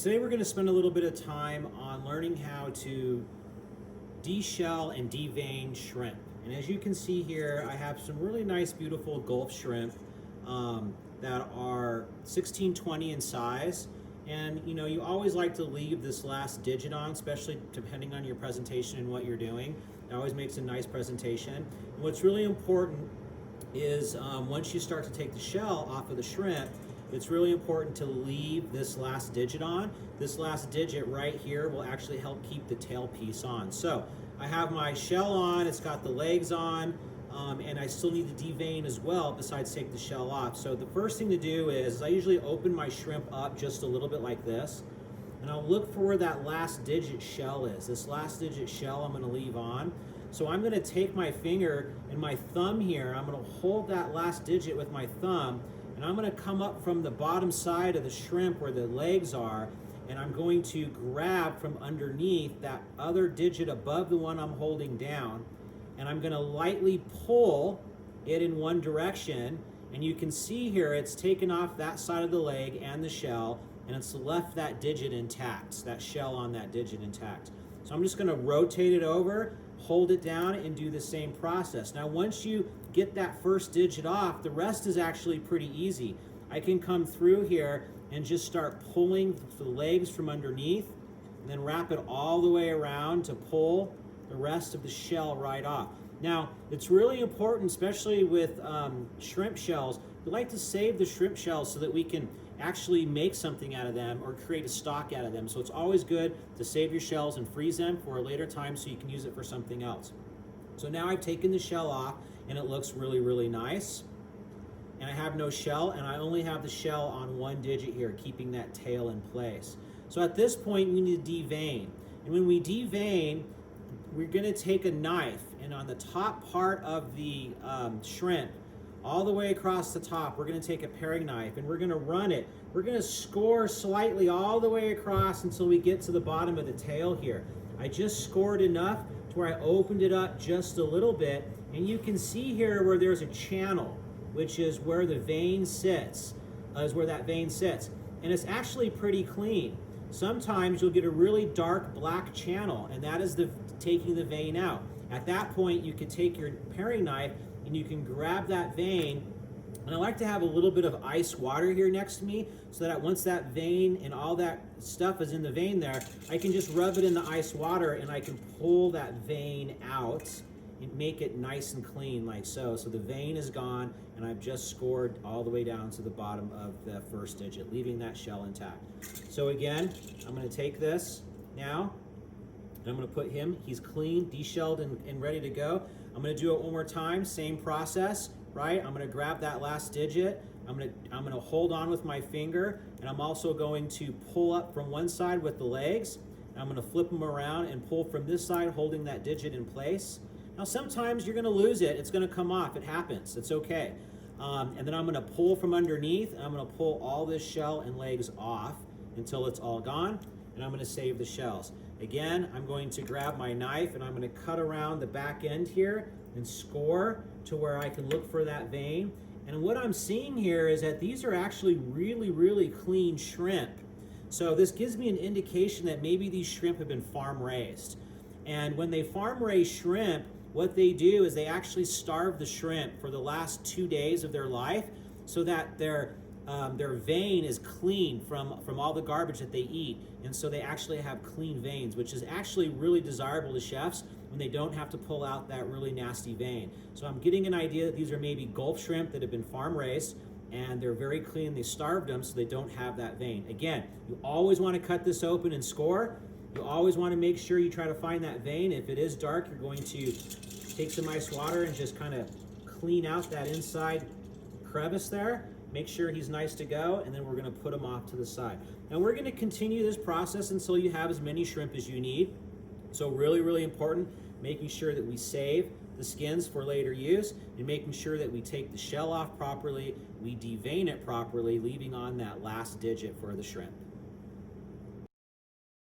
Today we're going to spend a little bit of time on learning how to de-shell and devein shrimp. And as you can see here, I have some really nice, beautiful Gulf shrimp that are 1620 in size. And you always like to leave this last digit on, especially depending on your presentation and what you're doing. It always makes a nice presentation. And what's really important is once you start to take the shell off of the shrimp, it's really important to leave this last digit on. This last digit right here will actually help keep the tail piece on. So I have my shell on, it's got the legs on, and I still need to devein as well besides take the shell off. So the first thing to do is I usually open my shrimp up just a little bit like this, and I'll look for where that last digit shell is. This last digit shell I'm going to leave on. So I'm going to take my finger and my thumb here, I'm going to hold that last digit with my thumb, and I'm going to come up from the bottom side of the shrimp where the legs are, and I'm going to grab from underneath that other digit above the one I'm holding down, and I'm going to lightly pull it in one direction, and you can see here it's taken off that side of the leg and the shell, and it's left that digit intact, that shell on that digit intact. So I'm just going to rotate it over, hold it down, and do the same process. Now once you get that first digit off, the rest is actually pretty easy. I can come through here and just start pulling the legs from underneath, and then wrap it all the way around to pull the rest of the shell right off. Now it's really important, especially with shrimp shells, we like to save the shrimp shells so that we can actually make something out of them or create a stock out of them. So it's always good to save your shells and freeze them for a later time so you can use it for something else. So now I've taken the shell off and it looks really, really nice. And I have no shell, and I only have the shell on one digit here, keeping that tail in place. So at this point we need to devein. And when we devein, we're going to take a knife, and on the top part of the shrimp, all the way across the top, we're going to take a paring knife and we're going to run it. We're going to score slightly all the way across until we get to the bottom of the tail here. I just scored enough to where I opened it up just a little bit, and you can see here where there's a channel, which is where the vein sits, and it's actually pretty clean. Sometimes you'll get a really dark black channel, and that is taking the vein out. At that point, you can take your paring knife and you can grab that vein, and I like to have a little bit of ice water here next to me so that once that vein and all that stuff is in the vein there, I can just rub it in the ice water and I can pull that vein out and make it nice and clean like so. So the vein is gone, and I've just scored all the way down to the bottom of the first digit, leaving that shell intact. So again, I'm going to take this now, and I'm going to put him, he's clean, de-shelled, and ready to go. I'm going to do it one more time, same process, right? I'm going to grab that last digit, I'm going to hold on with my finger, and I'm also going to pull up from one side with the legs, and I'm going to flip them around and pull from this side, holding that digit in place. Now sometimes you're going to lose it, it's going to come off, it happens, it's okay. And then I'm going to pull from underneath, and I'm going to pull all this shell and legs off until it's all gone, and I'm going to save the shells. Again, I'm going to grab my knife and I'm going to cut around the back end here and score to where I can look for that vein. And what I'm seeing here is that these are actually really, really clean shrimp. So this gives me an indication that maybe these shrimp have been farm raised. And when they farm raise shrimp, what they do is they actually starve the shrimp for the last 2 days of their life so that their vein is clean from all the garbage that they eat, and so they actually have clean veins, which is actually really desirable to chefs when they don't have to pull out that really nasty vein. So I'm getting an idea that these are maybe Gulf shrimp that have been farm raised, and they're very clean. They starved them so they don't have that vein. Again, you always want to cut this open and score. You always want to make sure you try to find that vein. If it is dark, you're going to take some ice water and just kind of clean out that inside crevice there. Make sure he's nice to go, and then we're going to put him off to the side. Now we're going to continue this process until you have as many shrimp as you need. So really, really important, making sure that we save the skins for later use, and making sure that we take the shell off properly, we devein it properly, leaving on that last digit for the shrimp.